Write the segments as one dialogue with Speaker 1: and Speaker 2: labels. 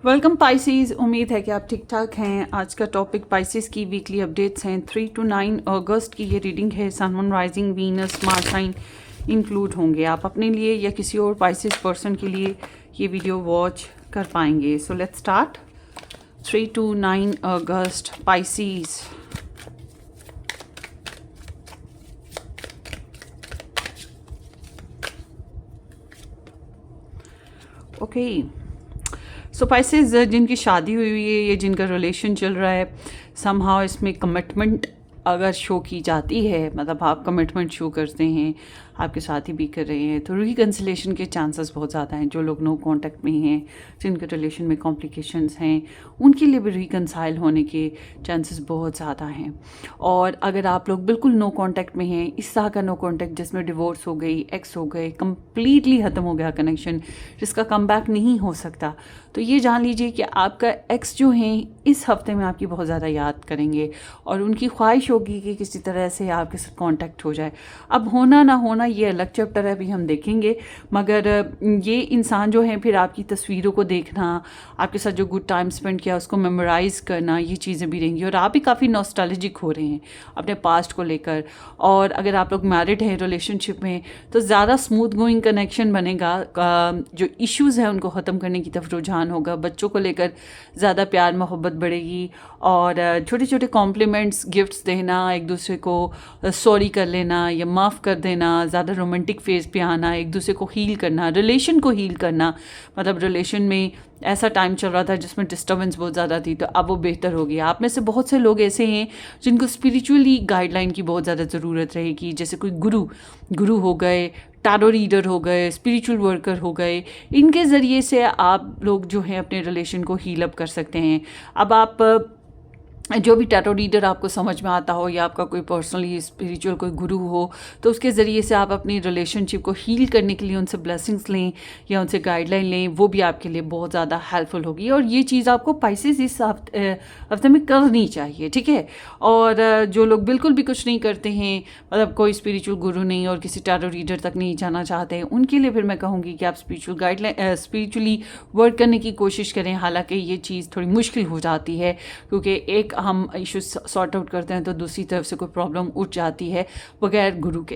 Speaker 1: Welcome Pisces. उम्मीद है कि आप ठीक ठाक हैं। आज का टॉपिक पाइसेस की वीकली अपडेट्स हैं। 3 to 9 अगस्त की ये रीडिंग है। Sun, moon, rising, Venus, Mars sign include होंगे। आप अपने लिए या किसी और पाइसेस पर्सन के लिए ये वीडियो वॉच कर पाएंगे। So let's start. 3 to 9 August Pisces. Okay, so Pisces जिनकी शादी हुई है या जिनका रिलेशन चल रहा है, समहाउ इसमें कमिटमेंट अगर शो की जाती है, मतलब आप कमिटमेंट शो करते हैं, आपके साथी भी कर रहे हैं, तो रिकन्सिलेशन के चांसेस बहुत ज़्यादा हैं। जो लोग नो कांटेक्ट में हैं, जिनके रिलेशन में कॉम्प्लिकेशंस हैं, उनके लिए भी रिकन्साइल होने के चांसेस बहुत ज़्यादा हैं। और अगर आप लोग बिल्कुल नो कांटेक्ट में हैं, इस तरह का नो कांटेक्ट जिसमें डिवोर्स हो गई, एक्स हो गए, कम्प्लीटली ख़त्म हो गया कनेक्शन, जिसका कम बैक नहीं हो सकता, तो ये जान लीजिए कि आपका एक्स जो हैं इस हफ्ते में आपकी बहुत ज़्यादा याद करेंगे और उनकी ख्वाहिश होगी कि किसी तरह से आपके साथ कांटेक्ट हो जाए। अब होना ना होना ये अलग चैप्टर है, अभी हम देखेंगे। मगर ये इंसान जो है फिर आपकी तस्वीरों को देखना, आपके साथ जो गुड टाइम स्पेंड किया उसको मेमोराइज़ करना, ये चीज़ें भी रहेंगी। और आप भी काफ़ी नॉस्टैल्जिक हो रहे हैं अपने पास्ट को लेकर। और अगर आप लोग मैरिड हैं रिलेशनशिप में, तो ज़्यादा स्मूथ गोइंग कनेक्शन बनेगा। जो इश्यूज़ हैं उनको ख़त्म करने की तरफ रुझान होगा। बच्चों को लेकर ज़्यादा प्यार मोहब्बत बढ़ेगी। और छोटे छोटे कॉम्प्लीमेंट्स, गिफ्ट्स देना, एक दूसरे को सॉरी कर लेना या माफ़ कर देना, ज़्यादा रोमांटिक फेज़ पे आना, एक दूसरे को हील करना, रिलेशन को हील करना। मतलब रिलेशन में ऐसा टाइम चल रहा था जिसमें डिस्टर्बेंस बहुत ज़्यादा थी, तो अब वो बेहतर हो गया। आप में से बहुत से लोग ऐसे हैं जिनको स्पिरिचुअली गाइडलाइन की बहुत ज़्यादा ज़रूरत रहेगी। जैसे कोई गुरु हो गए, टैरो रीडर हो गए, स्पिरिचुअल वर्कर हो गए, इनके ज़रिए से आप लोग जो हैं अपने रिलेशन को हील अप कर सकते हैं। अब आप जो भी टैरो रीडर आपको समझ में आता हो या आपका कोई पर्सनली स्पिरिचुअल कोई गुरु हो, तो उसके ज़रिए से आप अपनी रिलेशनशिप को हील करने के लिए उनसे ब्लेसिंग्स लें या उनसे गाइडलाइन लें, वो भी आपके लिए बहुत ज़्यादा हेल्पफुल होगी। और ये चीज़ आपको पाइसेस इस हफ्ते में करनी चाहिए, ठीक है। और जो लोग बिल्कुल भी कुछ नहीं करते हैं, मतलब कोई स्पिरिचुअल गुरु नहीं और किसी टैरो रीडर तक नहीं जाना चाहते हैं, उनके लिए फिर मैं कहूँगी कि आप स्पिरिचुअली वर्क करने की कोशिश करें। हालांकि ये चीज़ थोड़ी मुश्किल हो जाती है, क्योंकि एक हम इश्यूज सॉर्ट आउट करते हैं तो दूसरी तरफ से कोई प्रॉब्लम उठ जाती है बगैर गुरु के।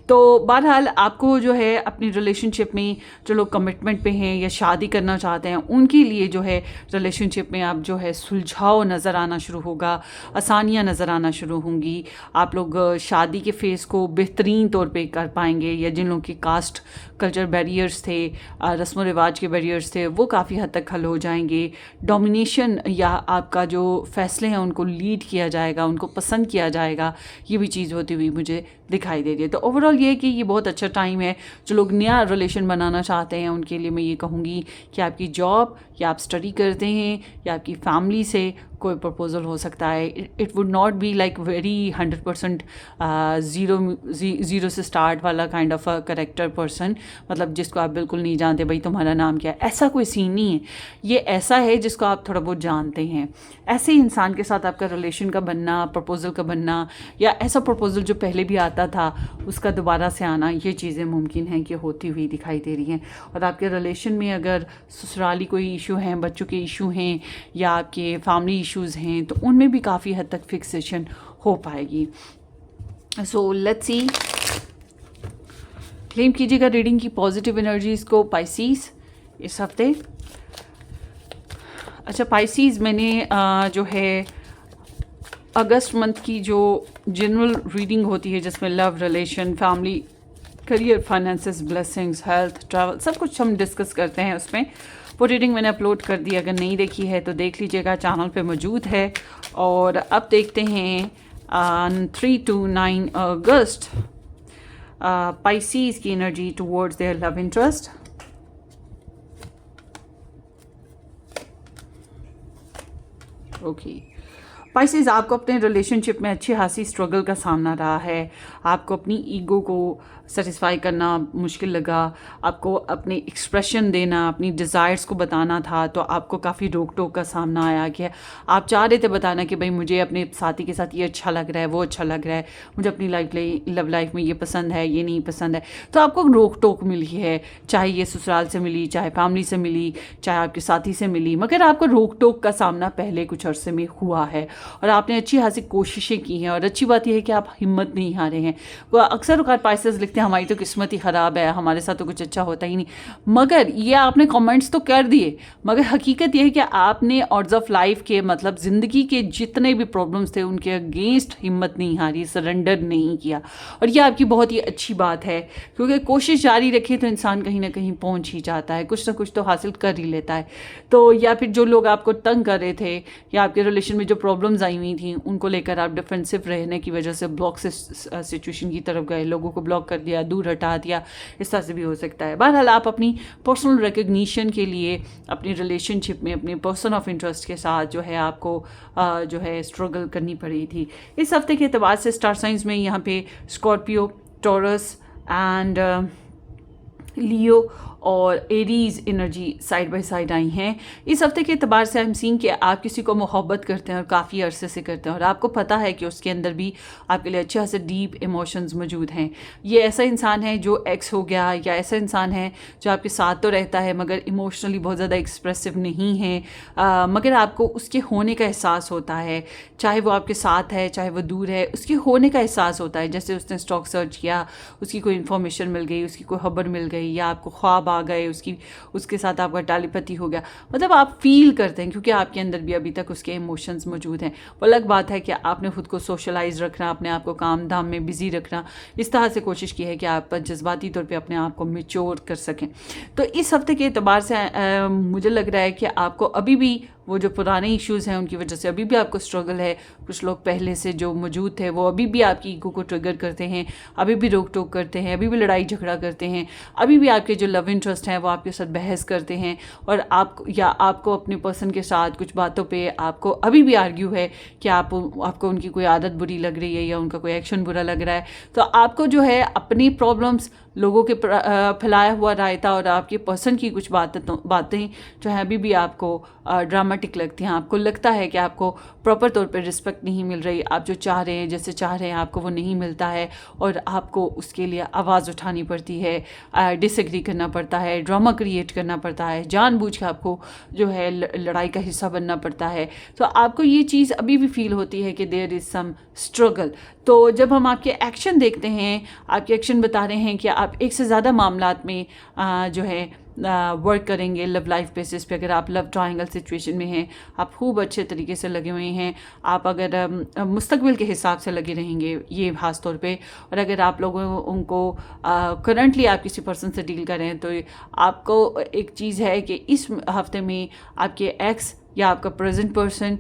Speaker 1: तो बहरहाल आपको जो है अपनी रिलेशनशिप में जो लोग कमिटमेंट पे हैं या शादी करना चाहते हैं, उनके लिए जो है रिलेशनशिप में आप जो है सुलझाव नज़र आना शुरू होगा, आसानियाँ नज़र आना शुरू होंगी। आप लोग शादी के फेज़ को बेहतरीन तौर पे कर पाएंगे। या जिन लोगों की कास्ट कल्चर बैरियर्स थे, रस्म व रिवाज के बैरियर्स थे, वो काफ़ी हद तक हल हो जाएंगे। डोमिनेशन या आपका जो फैसले हैं उनको लीड किया जाएगा, उनको पसंद किया जाएगा, ये भी चीज़ होती हुई मुझे दिखाई दे रही है। तो ओवरऑल ये है कि ये बहुत अच्छा टाइम है। जो लोग नया रिलेशन बनाना चाहते हैं उनके लिए मैं ये कहूँगी कि आपकी जॉब या आप स्टडी करते हैं या आपकी फैमिली से कोई प्रपोजल हो सकता है। It would not be like very 100% zero से स्टार्ट वाला kind of a character person, मतलब जिसको आप बिल्कुल नहीं जानते, भाई तुम्हारा नाम क्या है, ऐसा कोई सीन नहीं है। ये ऐसा है जिसको आप थोड़ा बहुत जानते हैं। ऐसे इंसान के साथ आपका रिलेशन का बनना, प्रपोजल का बनना, या ऐसा प्रपोजल जो पहले भी आता था उसका दोबारा से आना, ये चीज़ें मुमकिन हैं कि होती हुई दिखाई दे रही हैं। और आपके रिलेशन में अगर ससुराली कोई इशू हैं, बच्चों के इशू हैं या आपके फैमिली इश्यूज़ हैं, तो उनमें भी काफ़ी हद तक फिक्सेशन हो पाएगी। सो लेट्स सी, क्लेम कीजिएगा रीडिंग की पॉजिटिव एनर्जीज़ को पाइसीज इस हफ्ते। अच्छा पाइसीज, मैंने जो है अगस्त मंथ की जो जनरल रीडिंग होती है जिसमें love, relation, family, career, finances, blessings, health, travel, सब कुछ हम डिस्कस करते हैं, उसमें वो रीडिंग मैंने अपलोड कर दी। अगर नहीं देखी है तो देख लीजिएगा, चैनल पे मौजूद है। और अब देखते हैं 3 to 9 अगस्त पाइसीज की energy towards their love interest. Okay, spices आपको अपने रिलेशनशिप में अच्छी खासी स्ट्रगल का सामना रहा है, आपको अपनी ईगो को सेटिस्फाई करना मुश्किल लगा, आपको अपने एक्सप्रेशन देना, अपनी डिज़ायर्स को बताना था, तो आपको काफ़ी रोक टोक का सामना आया कि आप चाह रहे थे बताना कि भाई मुझे अपने साथी के साथ ये अच्छा लग रहा है, वो अच्छा लग रहा है, मुझे अपनी लव लाइफ में ये पसंद है, ये नहीं पसंद है, तो आपको रोक टोक मिली है, चाहे ये ससुराल से मिली, चाहे फैमिली से मिली, चाहे आपके साथी से मिली, मगर आपको रोक टोक का सामना पहले कुछ अरसे में हुआ है और आपने अच्छी खासी कोशिशें की हैं। और अच्छी बात यह है कि आप हिम्मत नहीं हारे हैं। वो अक्सर औक़ात पाइसेस लिखते हैं हमारी तो किस्मत ही ख़राब है, हमारे साथ तो कुछ अच्छा होता ही नहीं, मगर ये आपने कमेंट्स तो कर दिए, मगर हकीकत यह है कि आपने ऑड्स ऑफ लाइफ के मतलब ज़िंदगी के जितने भी प्रॉब्लम्स थे उनके अगेंस्ट हिम्मत नहीं हारी, सरेंडर नहीं किया। और ये आपकी बहुत ही अच्छी बात है, क्योंकि कोशिश जारी रखे तो इंसान कहीं ना कहीं पहुंच ही जाता है, कुछ ना कुछ तो हासिल कर ही लेता है। तो या फिर जो लोग आपको तंग कर रहे थे या आपके रिलेशन में जो प्रॉब्लम्स आई हुई थी उनको लेकर आप डिफेंसिव रहने की वजह से ब्लॉक सिचुएशन की तरफ गए, लोगों को ब्लॉक कर दिया, दूर हटा दिया, इस तरह से भी हो सकता है। बहरहाल आप अपनी पर्सनल रिकग्निशन के लिए अपनी रिलेशनशिप में अपने पर्सन ऑफ इंटरेस्ट के साथ जो है आपको जो है स्ट्रगल करनी पड़ी थी। इस हफ्ते के एतबार से स्टार साइंस में यहाँ पे स्कॉर्पियो, टॉरस एंड लियो और Aries energy side by side I हैं। इस हफ्ते के एतबार से आई एम सीइंग कि आप किसी को मोहब्बत करते हैं और काफ़ी अरसे से करते हैं और आपको पता है कि उसके अंदर भी आपके लिए अच्छे खासे डीप इमोशंस मौजूद हैं। ये ऐसा इंसान है जो एक्स हो गया, या ऐसा इंसान है जो आपके साथ तो रहता है मगर इमोशनली बहुत ज़्यादा एक्सप्रेसिव नहीं है, मगर आपको उसके होने का एहसास होता है, चाहे वो आपके साथ है चाहे वो दूर है, उसके होने का एहसास होता है। जैसे उसने स्टॉक सर्च किया, उसकी कोई इन्फॉर्मेशन मिल गई, उसकी कोई खबर मिल गई, या आपको ख्वाब आ गए, उसके साथ आपका टेलीपैथी हो गया, मतलब आप फील करते हैं क्योंकि आपके अंदर भी अभी तक उसके इमोशंस मौजूद हैं। वो अलग बात है कि आपने खुद को सोशलाइज रखना, अपने आप को काम धाम में बिजी रखना, इस तरह से कोशिश की है कि आप जज्बाती तौर पे अपने आप को मेच्योर कर सकें। तो इस हफ्ते के एतबार से मुझे लग रहा है कि आपको अभी भी वो जो पुराने इश्यूज़ हैं उनकी वजह से अभी भी आपको स्ट्रगल है। कुछ लोग पहले से जो मौजूद थे वो अभी भी आपकी ईगो को ट्रिगर करते हैं, अभी भी रोक टोक करते हैं, अभी भी लड़ाई झगड़ा करते हैं, अभी भी आपके जो लव इंटरेस्ट हैं वो आपके साथ बहस करते हैं, और आपको अपने पर्सन के साथ कुछ बातों पे आपको अभी भी आर्ग्यू है कि आपको उनकी कोई आदत बुरी लग रही है या उनका कोई एक्शन बुरा लग रहा है। तो आपको जो है अपनी प्रॉब्लम्स लोगों के फैलाया हुआ रायता और आपके पर्सन की कुछ बातें जो है अभी भी आपको ड्रामेटिक लगती हैं। आपको लगता है कि आपको प्रॉपर तौर पे रिस्पेक्ट नहीं मिल रही, आप जो चाह रहे हैं, जैसे चाह रहे हैं, आपको वो नहीं मिलता है और आपको उसके लिए आवाज़ उठानी पड़ती है, डिसएग्री करना पड़ता है, ड्रामा क्रिएट करना पड़ता है, जानबूझ के आपको जो है लड़ाई का हिस्सा बनना पड़ता है। तो आपको ये चीज़ अभी भी फील होती है कि देयर इज़ सम स्ट्रगल। तो जब हम आपके एक्शन देखते हैं, आपके एक्शन बता रहे हैं कि आप एक से ज़्यादा मामलात में जो है वर्क करेंगे लव लाइफ बेसिस पे। अगर आप लव ट्रायंगल सिचुएशन में हैं, आप खूब अच्छे तरीके से लगे हुए हैं, आप अगर मुस्तकबिल के हिसाब से लगे रहेंगे ये खास तौर पे, और अगर आप लोगों उनको करंटली आप किसी पर्सन से डील कर रहे हैं तो आपको एक चीज़ है कि इस हफ्ते में आपके एक्स या आपका प्रेजेंट पर्सन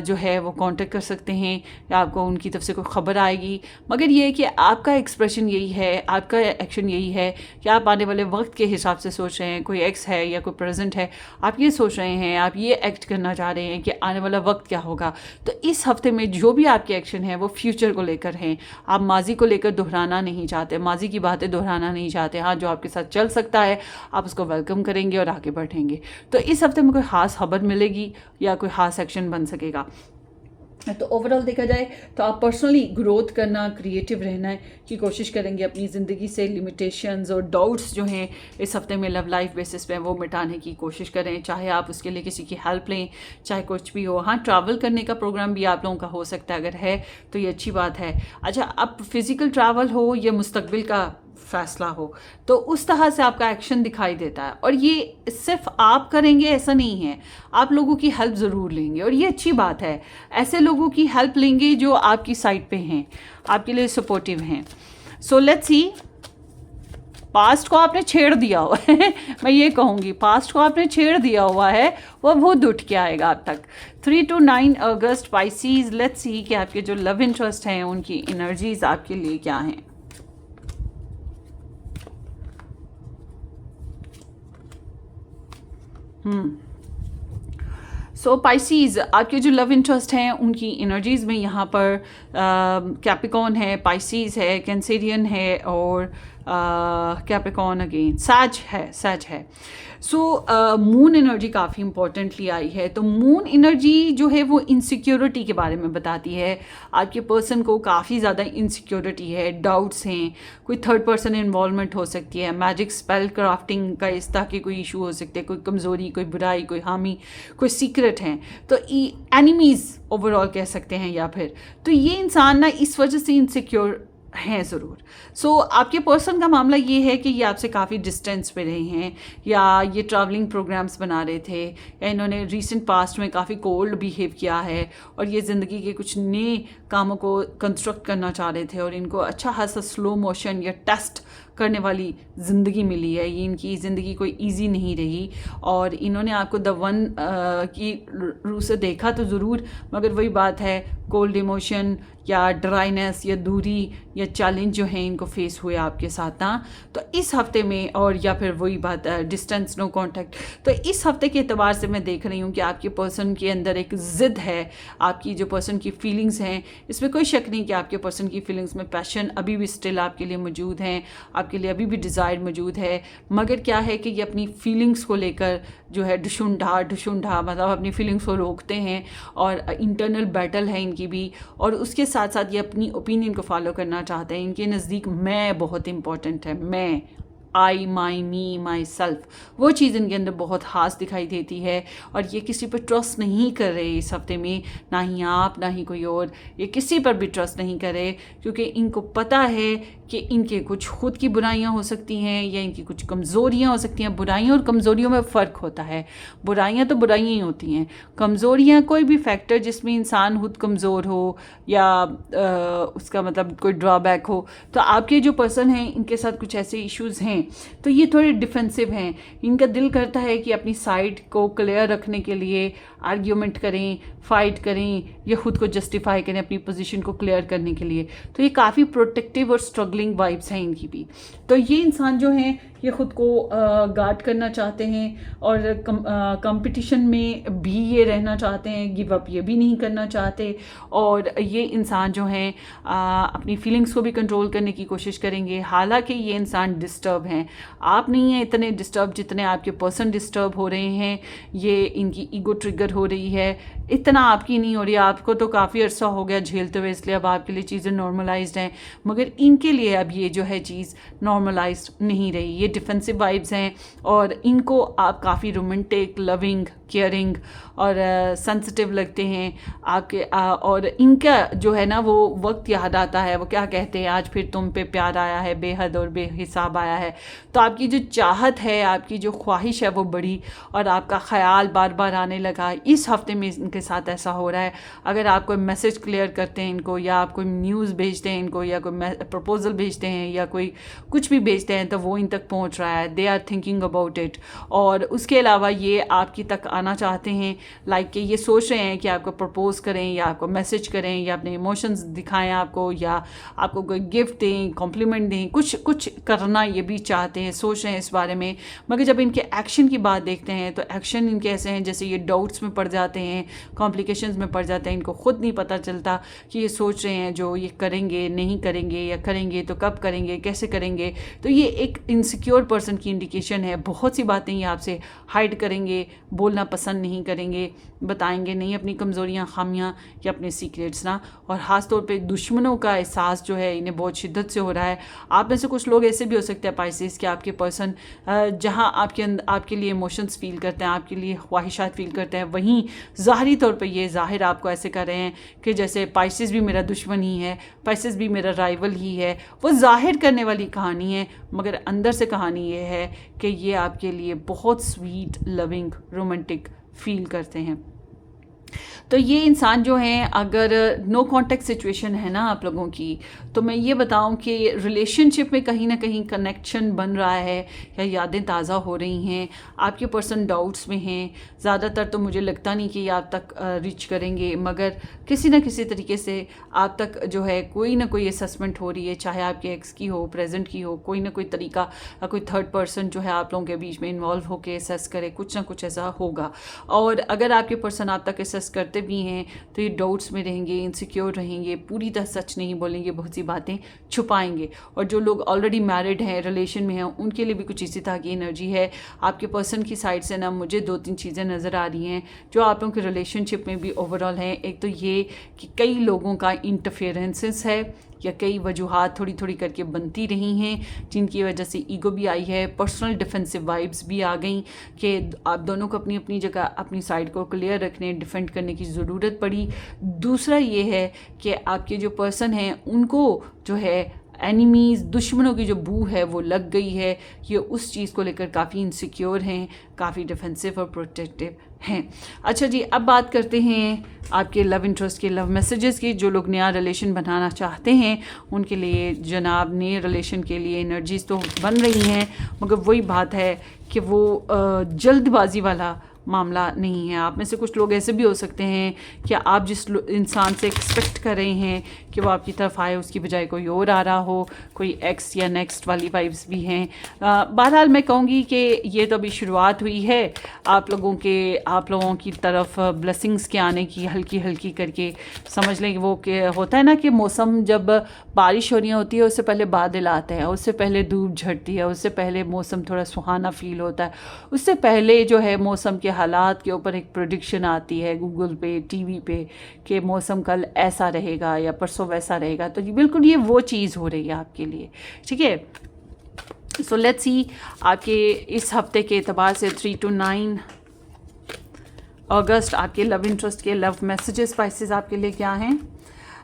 Speaker 1: जो है वो कांटेक्ट कर सकते हैं या आपको उनकी तरफ से कोई ख़बर आएगी। मगर ये है कि आपका एक्सप्रेशन यही है, आपका एक्शन यही है कि आप आने वाले वक्त के हिसाब से सोच रहे हैं। कोई एक्स है या कोई प्रेजेंट है, आप ये सोच रहे हैं, आप ये एक्ट करना चाह रहे हैं कि आने वाला वक्त क्या होगा। तो इस हफ्ते में जो भी आपके एक्शन है वो फ्यूचर को लेकर हैं। आप माजी को लेकर दोहराना नहीं चाहते, माजी की बातें दोहराना नहीं चाहते। हाँ, जो आपके साथ चल सकता है आप उसको वेलकम करेंगे और आगे बढ़ेंगे। तो इस हफ्ते में कोई ख़ास खबर मिलेगी या कोई खास एक्शन बन सकेगा। तो ओवरऑल देखा जाए तो आप पर्सनली ग्रोथ करना, क्रिएटिव रहना की कोशिश करेंगे, अपनी ज़िंदगी से लिमिटेशंस और डाउट्स जो हैं इस हफ्ते में लव लाइफ बेसिस पे वो मिटाने की कोशिश करें। चाहे आप उसके लिए किसी की हेल्प लें, चाहे कुछ भी हो। हाँ, ट्रैवल करने का प्रोग्राम भी आप लोगों का हो सकता है, अगर है तो ये अच्छी बात है। अच्छा, अब फिज़िकल ट्रैवल हो या मुस्तकबिल का फैसला हो, तो उस तरह से आपका एक्शन दिखाई देता है। और ये सिर्फ आप करेंगे ऐसा नहीं है, आप लोगों की हेल्प ज़रूर लेंगे और ये अच्छी बात है। ऐसे लोगों की हेल्प लेंगे जो आपकी साइड पे हैं, आपके लिए सपोर्टिव हैं। सो लेट्स सी, पास्ट को आपने छेड़ दिया हुआ है मैं ये कहूँगी, पास्ट को आपने छेड़ दिया हुआ है, वो बहुत उठ के आएगा अब तक। 3 to 9 अगस्त पाइसीज, लेट्स सी कि आपके जो लव इंटरेस्ट हैं उनकी एनर्जीज आपके लिए क्या हैं। सो पाइसीज, आपके जो लव इंटरेस्ट हैं उनकी एनर्जीज़ में यहाँ पर कैप्रिकॉर्न है, पाइसीज है, कैंसेरियन है और कैप्रिकॉर्न अगेन सैज है। सो मून एनर्जी काफ़ी इंपॉर्टेंटली आई है। तो मून एनर्जी जो है वो इनसिक्योरिटी के बारे में बताती है। आपके पर्सन को काफ़ी ज़्यादा इनसिक्योरिटी है, डाउट्स हैं, कोई थर्ड पर्सन इन्वॉल्वमेंट हो सकती है, मैजिक स्पेल क्राफ्टिंग का इस तरह के कोई इशू हो सकते हैं, कोई कमज़ोरी, कोई बुराई, कोई हामी, कोई सीक्रेट हैं, तो एनिमीज़ ओवरऑल कह सकते हैं। या फिर तो ये इंसान ना इस वजह से इनसिक्योर हैं ज़रूर। सो आपके पर्सन का मामला ये है कि ये आपसे काफ़ी डिस्टेंस पे रहे हैं, या ये ट्रैवलिंग प्रोग्राम्स बना रहे थे, या इन्होंने रीसेंट पास्ट में काफ़ी कोल्ड बिहेव किया है, और ये ज़िंदगी के कुछ नए कामों को कंस्ट्रक्ट करना चाह रहे थे, और इनको अच्छा खासा स्लो मोशन या टेस्ट करने वाली ज़िंदगी मिली है। ये इनकी ज़िंदगी कोई इजी नहीं रही, और इन्होंने आपको द वन की रूह से देखा तो ज़रूर, मगर वही बात है, कोल्ड इमोशन या ड्राइनेस या दूरी या चैलेंज जो है इनको फेस हुए आपके साथ ना। तो इस हफ्ते में, और या फिर वही बात डिस्टेंस नो कांटेक्ट, तो इस हफ्ते के एतबार से मैं देख रही हूँ कि आपके पर्सन के अंदर एक ज़िद है। आपकी जो पर्सन की फीलिंग्स हैं, इसमें कोई शक नहीं कि आपके पर्सन की फीलिंग्स में पैशन अभी भी स्टिल आपके लिए मौजूद हैं, आपके लिए अभी भी डिज़ायर मौजूद है, मगर क्या है कि ये अपनी फीलिंग्स को लेकर जो है ढुशुंढा मतलब अपनी फीलिंग्स को रोकते हैं, और इंटरनल बैटल है इनकी भी, और उसके साथ साथ ये अपनी ओपिनियन को फॉलो करना चाहते हैं। इनके नज़दीक मैं बहुत इंपॉर्टेंट है, मैं, आई, माई, मी, माई सेल्फ, वो चीज़ इनके अंदर बहुत खास दिखाई देती है। और ये किसी पर ट्रस्ट नहीं कर रहे इस हफ्ते में, ना ही आप ना ही कोई और, ये किसी पर भी ट्रस्ट नहीं कर रहे, क्योंकि इनको पता है कि इनके कुछ खुद की बुराइयां हो सकती हैं, या इनकी कुछ कमज़ोरियां हो सकती हैं। बुराइयां और कमज़ोरियों में फ़र्क होता है। बुराइयां तो बुराइयां ही होती हैं, कमज़ोरियां कोई भी फैक्टर जिसमें इंसान खुद कमज़ोर हो, या उसका मतलब कोई ड्रॉबैक हो। तो आपके जो पर्सन हैं इनके साथ कुछ ऐसे इश्यूज़ हैं, तो ये थोड़े डिफेंसिव हैं। इनका दिल करता है कि अपनी साइड को क्लियर रखने के लिए आर्ग्यूमेंट करें, फाइट करें, या खुद को जस्टिफाई करें अपनी पोजीशन को क्लियर करने के लिए। तो ये काफ़ी प्रोटेक्टिव और स्ट्रगलिंग वाइब्स हैं इनकी भी। तो ये इंसान जो हैं ये ख़ुद को गार्ड करना चाहते हैं, और कंपटीशन में भी ये रहना चाहते हैं, गिव अप ये भी नहीं करना चाहते। और ये इंसान जो हैं अपनी फीलिंग्स को भी कंट्रोल करने की कोशिश करेंगे। हालांकि ये इंसान डिस्टर्ब हैं, आप नहीं हैं इतने डिस्टर्ब जितने आपके पर्सन डिस्टर्ब हो रहे हैं। ये इनकी ईगो ट्रिगर हो रही है, इतना आपकी नहीं हो रही। आपको तो काफ़ी अरसा हो गया झेलते हुए, इसलिए अब आपके लिए चीज़ें नॉर्मलाइज्ड हैं, मगर इनके लिए अब ये जो है चीज़ नॉर्मलाइज्ड नहीं रही। ये डिफेंसिव वाइब्स हैं, और इनको आप काफ़ी रोमांटिक, लविंग, केयरिंग और सेंसिटिव लगते हैं आपके। और इनका जो है ना वो वक्त याद आता है, वो क्या कहते हैं, आज फिर तुम पे प्यार आया है, बेहद और बेहिसाब आया है। तो आपकी जो चाहत है, आपकी जो ख्वाहिश है वो बढ़ी, और आपका ख्याल बार बार आने लगा। इस हफ्ते में इनके साथ ऐसा हो रहा है। अगर आप कोई मैसेज क्लियर करते हैं इनको, या आप कोई न्यूज़ भेजते हैं इनको, या कोई प्रपोजल भेजते हैं, या कोई कुछ भी भेजते हैं, तो वो इन तक पहुंच रहा है। They are thinking about it. और उसके अलावा ये आपकी तक आना चाहते हैं, लाइक कि ये सोच रहे हैं कि आपको प्रपोज करें, या आपको मैसेज करें, या अपने इमोशंस दिखाएं आपको, या आपको कोई गिफ्ट दें, कॉम्प्लीमेंट दें, कुछ कुछ करना ये भी चाहते हैं, सोच रहे हैं इस बारे में। मगर जब इनके एक्शन की बात देखते हैं तो एक्शन इनके ऐसे हैं जैसे ये डाउट्स में पड़ जाते हैं, कॉम्प्लिकेशंस में पड़ जाते हैं। इनको खुद नहीं पता चलता कि ये सोच रहे हैं जो ये करेंगे, नहीं करेंगे, या करेंगे तो कब करेंगे, कैसे करेंगे। तो ये एक इनसिक्योर पर्सन की इंडिकेशन है। बहुत सी बातें ये आपसे हाइड करेंगे, बोलना पसंद नहीं करेंगे, बताएंगे नहीं अपनी कमज़ोरियाँ, खामियाँ या अपने सीक्रेट्स ना। और ख़ास तौर पे दुश्मनों का एहसास जो है इन्हें बहुत शिद्दत से हो रहा है। आप में से कुछ लोग ऐसे भी हो सकते हैं पाइसेस कि आपके पर्सन जहाँ आपके लिए इमोशंस फील करते हैं, आपके लिए ख्वाहिशात फील करते हैं, वहीं ज़ाहरी तौर पे ये ज़ाहिर आपको ऐसे कर रहे हैं कि जैसे पाइसेस भी मेरा दुश्मन ही है, पाइसेस भी मेरा राइवल ही है। वो ज़ाहिर करने वाली कहानी है, मगर अंदर से कहानी ये है कि ये आपके लिए बहुत स्वीट, लविंग, रोमांटिक फील करते हैं। तो ये इंसान जो हैं, अगर नो कांटेक्ट सिचुएशन है ना आप लोगों की, तो मैं ये बताऊं कि रिलेशनशिप में कहीं ना कहीं कनेक्शन बन रहा है या यादें ताज़ा हो रही हैं। आपके पर्सन डाउट्स में हैं। ज़्यादातर तो मुझे लगता नहीं कि ये आप तक रीच करेंगे, मगर किसी न किसी तरीके से आप तक जो है कोई ना कोई असेसमेंट हो रही है, चाहे आपके एक्स की हो, प्रेजेंट की हो, कोई ना कोई तरीका या कोई थर्ड पर्सन जो है आप लोगों के बीच में इन्वॉल्व होकर असेस करे, कुछ ना कुछ ऐसा होगा। और अगर आपके पर्सन आप तक असेस करते भी हैं तो ये डाउट्स में रहेंगे, इनसिक्योर रहेंगे, पूरी तरह सच नहीं बोलेंगे, बहुत सी बातें छुपाएंगे। और जो लोग ऑलरेडी मैरिड हैं, रिलेशन में हैं, उनके लिए भी कुछ इसी तरह की एनर्जी है। आपके पर्सन की साइड से ना मुझे 2-3 चीज़ें नज़र आ रही हैं जो आप लोगों के रिलेशनशिप में भी ओवरऑल हैं। एक तो ये कि कई लोगों का इंटरफेरेंसेस है या कई वजूहात थोड़ी थोड़ी करके बनती रही हैं, जिनकी वजह से ईगो भी आई है, पर्सनल डिफेंसिव वाइब्स भी आ गई कि आप दोनों को अपनी अपनी जगह अपनी साइड को क्लियर रखने, डिफेंड करने की ज़रूरत पड़ी। दूसरा ये है कि आपके जो पर्सन हैं उनको जो है एनिमीज़, दुश्मनों की जो बू है वो लग गई है। ये उस चीज़ को लेकर काफ़ी इनसिक्योर हैं, काफ़ी डिफेंसिव और प्रोटेक्टिव हैं। अच्छा जी, अब बात करते हैं आपके लव इंटरेस्ट के, लव मैसेजेस की। जो लोग नया रिलेशन बनाना चाहते हैं उनके लिए जनाब नए रिलेशन के लिए एनर्जीज तो बन रही हैं, मगर वही बात है कि वो जल्दबाजी वाला मामला नहीं है। आप में से कुछ लोग ऐसे भी हो सकते हैं कि आप जिस इंसान से एक्सपेक्ट कर रहे हैं कि वो आपकी तरफ आए, उसकी बजाय कोई और आ रहा हो, कोई एक्स या नेक्स्ट वाली वाइब्स भी हैं। बहरहाल मैं कहूँगी कि ये तो अभी शुरुआत हुई है आप लोगों की तरफ ब्लेसिंग्स के आने की, हल्की हल्की करके समझ लें। वो कि होता है ना कि मौसम जब बारिश हो रही होती है उससे पहले बादल आते हैं, उससे पहले धूप झड़ती है, उससे पहले मौसम थोड़ा सुहाना फील होता है, उससे पहले जो है मौसम के हालात के ऊपर एक प्रेडिक्शन आती है गूगल पे, टीवी पे कि मौसम कल ऐसा रहेगा या परसों वैसा रहेगा। तो बिल्कुल ये वो चीज़ हो रही है आपके लिए, ठीक है। सो लेट्स सी आपके इस हफ्ते के एतबार से 3 to 9 अगस्त आपके लव इंटरेस्ट के लव मैसेजेस स्पाइसेस आपके लिए क्या हैं।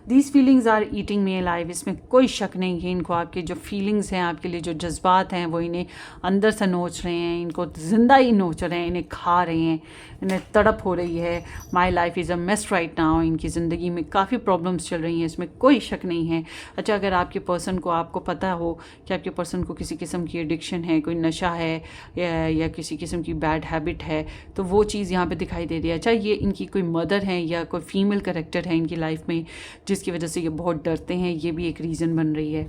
Speaker 1: These feelings are eating me alive, इसमें कोई शक नहीं है। इनको आपके जो फीलिंग्स हैं, आपके लिए जो जज्बात हैं, वो इन्हें अंदर से नोच रहे हैं, इनको ज़िंदा ही नोच रहे हैं, इन्हें खा रहे हैं, इन्हें तड़प हो रही है। My life is a mess right now, इनकी ज़िंदगी में काफ़ी प्रॉब्लम्स चल रही हैं, इसमें कोई शक नहीं है। अच्छा, अगर आपके पर्सन को, आपको पता हो कि आपके पर्सन को किसी किस्म की एडिक्शन है, कोई नशा है या किसी किस्म की बैड हैबिट है, तो वो चीज़ यहाँ पे दिखाई दे रही है। अच्छा, ये इनकी कोई मदर है या कोई फीमेल कैरेक्टर है इनकी लाइफ में जिसकी वजह से ये बहुत डरते हैं, ये भी एक रीज़न बन रही है।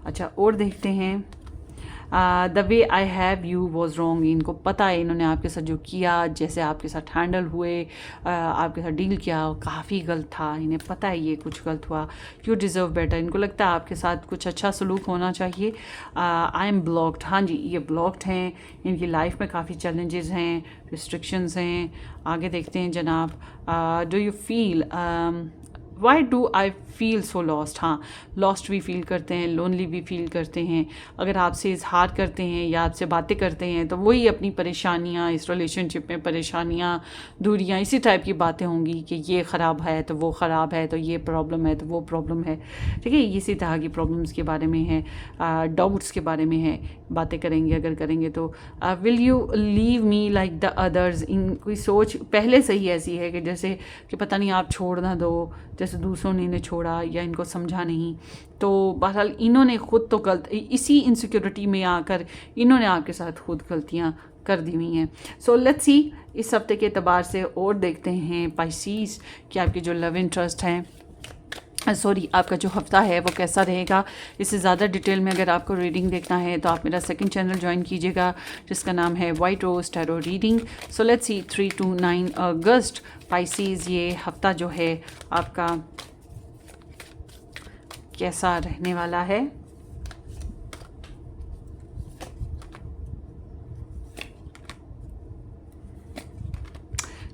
Speaker 1: अच्छा, और देखते हैं। The way I have you was wrong, इनको पता है इन्होंने आपके साथ जो किया, जैसे आपके साथ हैंडल हुए, आपके साथ डील किया, काफ़ी गलत था, इन्हें पता है ये कुछ गलत हुआ। यू डिज़र्व बेटर, इनको लगता है आपके साथ कुछ अच्छा सलूक होना चाहिए। आई एम ब्लॉक्ड, हाँ जी, ये ब्लॉक्ड हैं, इनकी लाइफ में काफ़ी चैलेंजेस हैं, रिस्ट्रिक्शंस हैं। आगे देखते हैं जनाब। Do you feel why do I feel so lost, हाँ, लॉस्ट भी फील करते हैं, लोनली भी फील करते हैं। अगर आपसे इजहार करते हैं या आपसे बातें करते हैं तो वही अपनी परेशानियाँ, इस रिलेशनशिप में परेशानियाँ, दूरियाँ, इसी टाइप की बातें होंगी कि ये ख़राब है तो वो ख़राब है, तो ये प्रॉब्लम है तो वो प्रॉब्लम है, ठीक है। इसी तरह की प्रॉब्लम्स के बारे में है, डाउट्स के बारे में है, बातें करेंगे अगर करेंगे तो। Will you leave me like the others, इनकी सोच पहले से ही ऐसी है कि जैसे कि पता नहीं आप छोड़ ना दो, जैसे दूसरों ने इन्हें छोड़ा या इनको समझा नहीं। तो बहरहाल इन्होंने ख़ुद तो गलत, इसी इनसिक्योरिटी में आकर इन्होंने आपके साथ खुद गलतियाँ कर दी हुई हैं। सो लेट्स सी इस हफ्ते के एतबार से और देखते हैं पाइसीज कि आपके जो लव इंटरेस्ट हैं, आपका जो हफ्ता है वो कैसा रहेगा। इससे ज़्यादा डिटेल में अगर आपको रीडिंग देखना है तो आप मेरा सेकंड चैनल ज्वाइन कीजिएगा जिसका नाम है white rose tarot reading. So let's see 3 to 9 अगस्त पाइसीज ये हफ्ता जो है आपका कैसा रहने वाला है।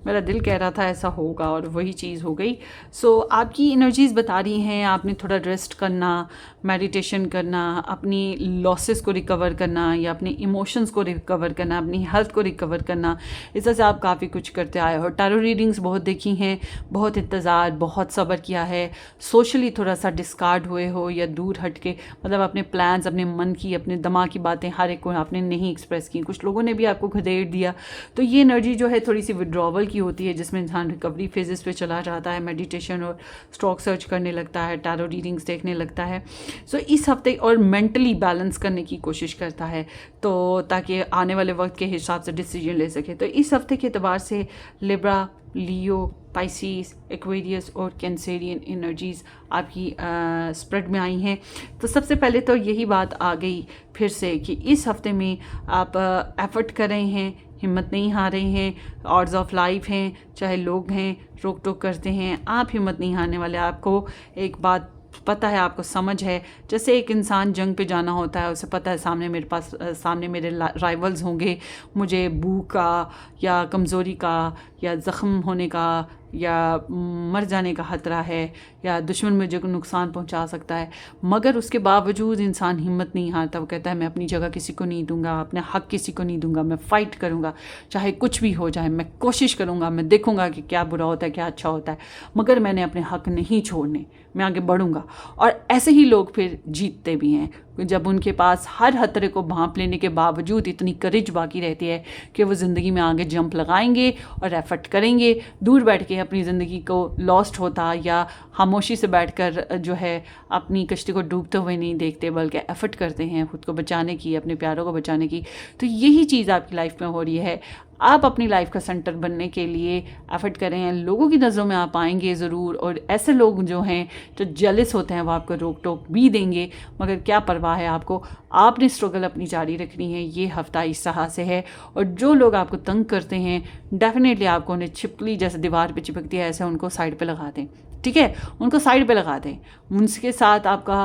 Speaker 1: मेरा दिल कह रहा था ऐसा होगा और वही चीज़ हो गई। सो आपकी एनर्जीज़ बता रही हैं आपने थोड़ा रेस्ट करना, मेडिटेशन करना, अपनी लॉसेस को रिकवर करना या अपने इमोशंस को रिकवर करना, अपनी हेल्थ को रिकवर करना। इस तरह से आप काफ़ी कुछ करते आए हो। टैरो रीडिंग्स बहुत देखी हैं, बहुत इंतज़ार, बहुत सब्र किया है, सोशली थोड़ा सा डिस्कार्ड हुए हो या दूर हट के, मतलब अपने प्लान्स, अपने मन की, अपने दिमाग की बातें हर एक को आपने नहीं एक्सप्रेस की, कुछ लोगों ने भी आपको खदेड़ दिया। तो ये एनर्जी जो है थोड़ी सी विड्रॉवल की होती है, जिसमें इंसान रिकवरी फेजेस पे चला जाता है, मेडिटेशन और स्टॉक सर्च करने लगता है, टैरो रीडिंग्स देखने लगता है। सो इस हफ्ते और मेंटली बैलेंस करने की कोशिश करता है, तो ताकि आने वाले वक्त के हिसाब से डिसीजन ले सके। तो इस हफ्ते के अतबार से लिब्रा, लियो, पाइसिस, एक्वेरियस और कैंसेरियन एनर्जीज़ आपकी स्प्रेड में आई हैं। तो सबसे पहले तो यही बात आ गई फिर से कि इस हफ्ते में आप एफर्ट कर रहे हैं, हिम्मत नहीं हार रहे हैं, ऑड्स ऑफ लाइफ हैं, चाहे लोग हैं रोक टोक करते हैं, आप हिम्मत नहीं हारने वाले। आपको एक बात पता है, आपको समझ है, जैसे एक इंसान जंग पे जाना होता है, उसे पता है सामने मेरे राइवल्स होंगे, मुझे भूख का या कमज़ोरी का या ज़ख़्म होने का या मर जाने का ख़तरा है या दुश्मन मुझे नुकसान पहुंचा सकता है, मगर उसके बावजूद इंसान हिम्मत नहीं हारता। वो कहता है मैं अपनी जगह किसी को नहीं दूंगा, अपने हक़ किसी को नहीं दूंगा, मैं फ़ाइट करूंगा, चाहे कुछ भी हो जाए, मैं कोशिश करूंगा, मैं देखूंगा कि क्या बुरा होता है क्या अच्छा होता है, मगर मैंने अपने हक़ नहीं छोड़ने, मैं आगे बढ़ूंगा। और ऐसे ही लोग फिर जीतते भी हैं, जब उनके पास हर खतरे को भांप लेने के बावजूद इतनी करेज बाकी रहती है कि वो ज़िंदगी में आगे जंप लगाएंगे और एफर्ट करेंगे। दूर बैठ के अपनी ज़िंदगी को लॉस्ट होता या खामोशी से बैठकर जो है अपनी कश्ती को डूबते हुए नहीं देखते, बल्कि एफर्ट करते हैं ख़ुद को बचाने की, अपने प्यारों को बचाने की। तो यही चीज़ आपकी लाइफ में हो रही है। आप अपनी लाइफ का सेंटर बनने के लिए एफर्ट करें, लोगों की नज़रों में आप आएंगे ज़रूर, और ऐसे लोग जो हैं जो जेलस होते हैं वो आपको रोक टोक भी देंगे, मगर क्या परवाह है आपको। आपने स्ट्रगल अपनी जारी रखनी है। ये हफ्ता इस तरह से है, और जो लोग आपको तंग करते हैं डेफिनेटली आपको उन्हें छिपकली जैसे दीवार पे चिपकती है ऐसे उनको साइड पे लगा दें, ठीक है, उनको साइड पे लगा दें। उनके साथ आपका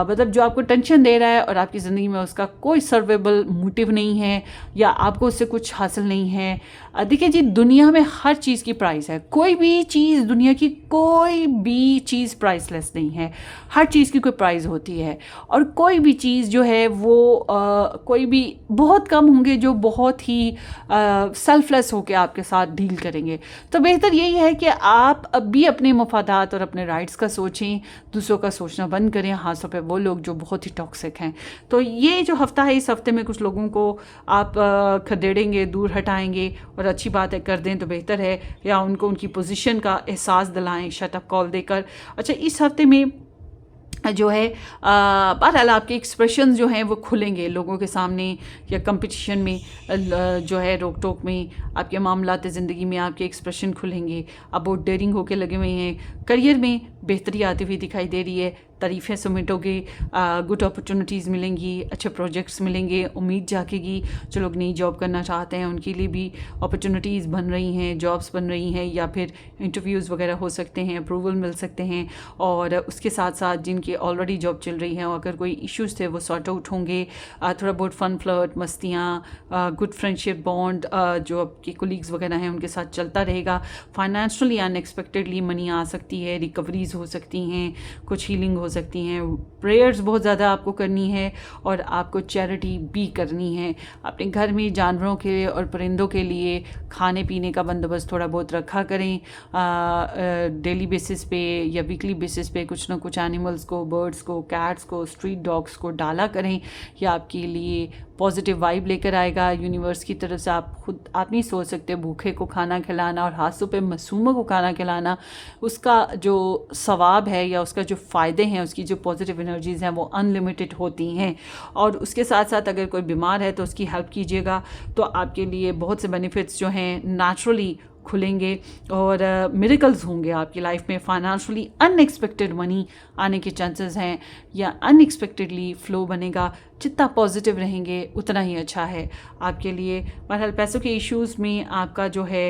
Speaker 1: मतलब जो आपको टेंशन दे रहा है और आपकी ज़िंदगी में उसका कोई सर्वेबल मोटिव नहीं है या आपको उससे कुछ हासिल नहीं है। देखिए जी, दुनिया में हर चीज़ की प्राइस है, कोई भी चीज़, दुनिया की कोई भी चीज़ प्राइसलेस नहीं है, हर चीज़ की कोई प्राइस होती है। और कोई भी चीज़ जो है वो कोई भी, बहुत कम होंगे जो बहुत ही सेल्फलेस होकर आपके साथ डील करेंगे। तो बेहतर यही है कि आप भी अपने मफादात और अपने राइट्स का सोचें, दूसरों का सोचना बंद करें, खासतौर पे वो लोग जो बहुत ही टॉक्सिक हैं। तो ये जो हफ्ता है, इस हफ्ते में कुछ लोगों को आप खदेड़ेंगे, दूर हटाएंगे, और अच्छी बात है कर दें तो बेहतर है, या उनको उनकी पोजीशन का एहसास दिलाएं शट अप कॉल देकर। अच्छा, इस हफ्ते में जो है बहरहाल आपके एक्सप्रेशन जो हैं वो खुलेंगे लोगों के सामने, या कंपटीशन में जो है रोक टोक में आपके मामलात ज़िंदगी में आपके एक्सप्रेशन खुलेंगे। आप बहुत डेयरिंग होकर लगे हुए हैं, करियर में बेहतरी आती हुई दिखाई दे रही है, तारीफ़ें समेटोगे, गुड अपॉर्चुनिटीज़ मिलेंगी, अच्छे प्रोजेक्ट्स मिलेंगे, उम्मीद जागेगी। जो लोग नई जॉब करना चाहते हैं उनके लिए भी अपॉर्चुनिटीज़ बन रही हैं, जॉब्स बन रही हैं, या फिर इंटरव्यूज़ वगैरह हो सकते हैं, अप्रूवल मिल सकते हैं। और उसके साथ साथ जिनकी ऑलरेडी जॉब चल रही हैं, अगर कोई इश्यूज़ थे वो सॉर्ट आउट होंगे। थोड़ा बहुत फ़न फ्लर्ट, मस्तियाँ, गुड फ्रेंडशिप बॉन्ड जो आपके कोलीग्स वगैरह हैं उनके साथ चलता रहेगा। फाइनेंशियली अनएक्सपेक्टेडली मनी आ सकती है, रिकवरीज हो सकती हैं, कुछ हीलिंग हो सकती हैं। प्रेयर्स बहुत ज़्यादा आपको करनी है, और आपको चैरिटी भी करनी है। अपने घर में जानवरों के लिए और परिंदों के लिए खाने पीने का बंदोबस्त थोड़ा बहुत रखा करें। डेली बेसिस पे या वीकली बेसिस पे कुछ ना कुछ एनिमल्स को, बर्ड्स को, कैट्स को, स्ट्रीट डॉग्स को डाला करें। यह आपके लिए पॉजिटिव वाइब लेकर आएगा यूनिवर्स की तरफ से। आप नहीं सोच सकते, भूखे को खाना खिलाना और हाथों पे मासूमों को खाना खिलाना, उसका जो सवाब है या उसका जो फ़ायदे हैं, उसकी जो पॉजिटिव एनर्जीज़ हैं वो अनलिमिटेड होती हैं। और उसके साथ साथ अगर कोई बीमार है तो उसकी हेल्प कीजिएगा, तो आपके लिए बहुत से बेनिफिट्स जो हैं नेचुरली खुलेंगे और मिरेकल्स होंगे आपकी लाइफ में। फाइनेंशियली अनएक्सपेक्टेड मनी आने के चांसेस हैं, या अनएक्सपेक्टेडली फ़्लो बनेगा। जितना पॉजिटिव रहेंगे उतना ही अच्छा है आपके लिए। बहरहाल पैसों के इश्यूज़ में आपका जो है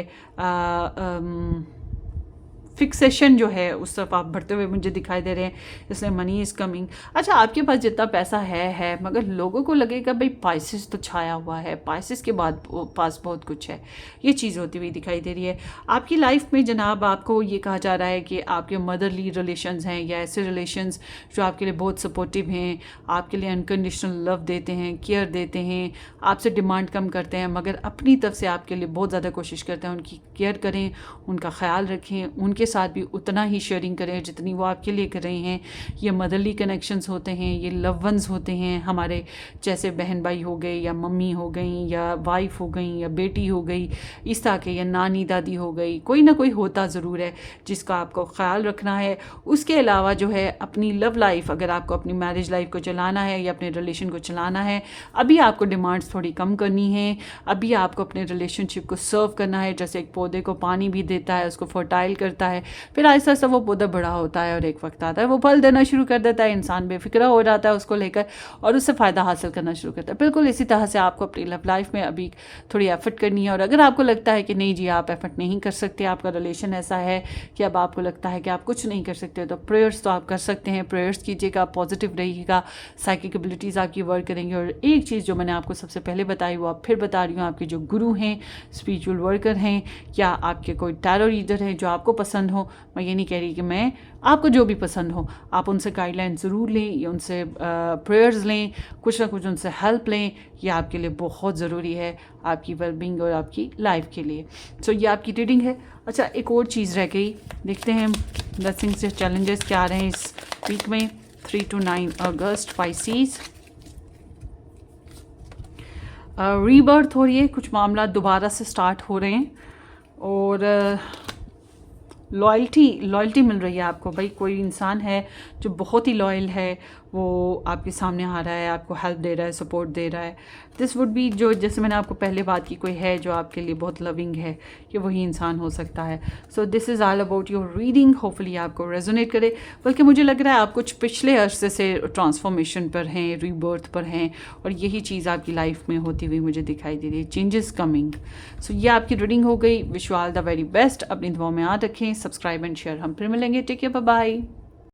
Speaker 1: फिक्सेशन जो है उस तरफ आप बढ़ते हुए मुझे दिखाई दे रहे हैं, इसलिए मनी इज़ कमिंग। अच्छा, आपके पास जितना पैसा है, मगर लोगों को लगेगा भाई पाइसेस तो छाया हुआ है, पाइसेस के बाद पास बहुत कुछ है। ये चीज़ होती हुई दिखाई दे रही है आपकी लाइफ में। जनाब, आपको ये कहा जा रहा है कि आपके मदरली रिलेशंस हैं या ऐसे रिलेशंस जो आपके लिए बहुत सपोर्टिव हैं, आपके लिए अनकंडीशनल लव देते हैं, केयर देते हैं, आपसे डिमांड कम करते हैं, मगर अपनी तरफ से आपके लिए बहुत ज़्यादा कोशिश करते हैं। उनकी केयर करें, उनका ख्याल रखें, उनके साथ भी उतना ही शेयरिंग करें जितनी वो आपके लिए कर रहे हैं। ये मदरली कनेक्शंस होते हैं, ये लव वंस होते हैं हमारे, जैसे बहन भाई हो गए या मम्मी हो गई या वाइफ हो गई या बेटी हो गई, इस तरह के, या नानी दादी हो गई, कोई ना कोई होता ज़रूर है जिसका आपको ख्याल रखना है। उसके अलावा जो है अपनी लव लाइफ, अगर आपको अपनी मैरिज लाइफ को चलाना है या अपने रिलेशन को चलाना है, अभी आपको डिमांड्स थोड़ी कम करनी है। अभी आपको अपने रिलेशनशिप को सर्व करना है, जैसे एक पौधे को पानी भी देता है, उसको फर्टाइल करता है, फिर आहिस्ता आहिस्ता वो पौधा बड़ा होता है और एक वक्त आता है वो फल देना शुरू कर देता है, इंसान बेफिक्रा हो जाता है उसको लेकर और उससे फ़ायदा हासिल करना शुरू करता है। बिल्कुल इसी तरह से आपको अपनी लव लाइफ में अभी थोड़ी एफर्ट करनी है। और अगर आपको लगता है कि नहीं जी आप एफर्ट नहीं कर सकते, आपका रिलेशन ऐसा है कि अब आपको लगता है कि आप कुछ नहीं कर सकते, तो प्रेयर्स तो आप कर सकते हैं। प्रेयर्स कीजिएगा, पॉजिटिव रहिएगा, साइकिक एबिलिटीज़ आपकी वर्क करेंगे। और एक चीज़ जो मैंने आपको सबसे पहले बताई वो आप फिर बता रही हूँ, आपके जो गुरु हैं, स्पिरिचुअल वर्कर हैं या आपके कोई टैरो रीडर हैं जो आपको पसंद हो, मैं ये नहीं कह रही कि मैं, आपको जो भी पसंद हो आप उनसे गाइडलाइन ज़रूर लें या उनसे प्रेयर्स लें, कुछ ना कुछ उनसे हेल्प लें। ये आपके लिए बहुत ज़रूरी है, आपकी वेलबींग और आपकी लाइफ के लिए। सो ये आपकी रीडिंग है। अच्छा, एक और चीज़ रह गई, देखते हैं ब्लेसिंग्स से चैलेंजेस क्या आ रहे हैं इस वीक में 3 to 9 अगस्त पाइसीज। रीबर्थ हो रही है, कुछ मामला दोबारा से स्टार्ट हो रहे हैं और लॉयल्टी मिल रही है आपको। भाई कोई इंसान है जो बहुत ही लॉयल है, वो आपके सामने आ रहा है, आपको हेल्प दे रहा है, सपोर्ट दे रहा है। दिस वुड बी, जो जैसे मैंने आपको पहले बात की, कोई है जो आपके लिए बहुत लविंग है, ये वही इंसान हो सकता है। So this is all about your reading, hopefully आपको रेजोनेट करे। बल्कि मुझे लग रहा है आप कुछ पिछले अरसे से ट्रांसफॉर्मेशन पर हैं, रीबर्थ पर हैं और यही चीज़ आपकी लाइफ में होती हुई मुझे दिखाई दे रही है, चेंजेस कमिंग। सो ये आपकी रीडिंग हो गई। Wish you all the very best. अपनी दुआ में याद रखें, सब्सक्राइब एंड शेयर। हम फिर मिलेंगे। Take care, bye bye.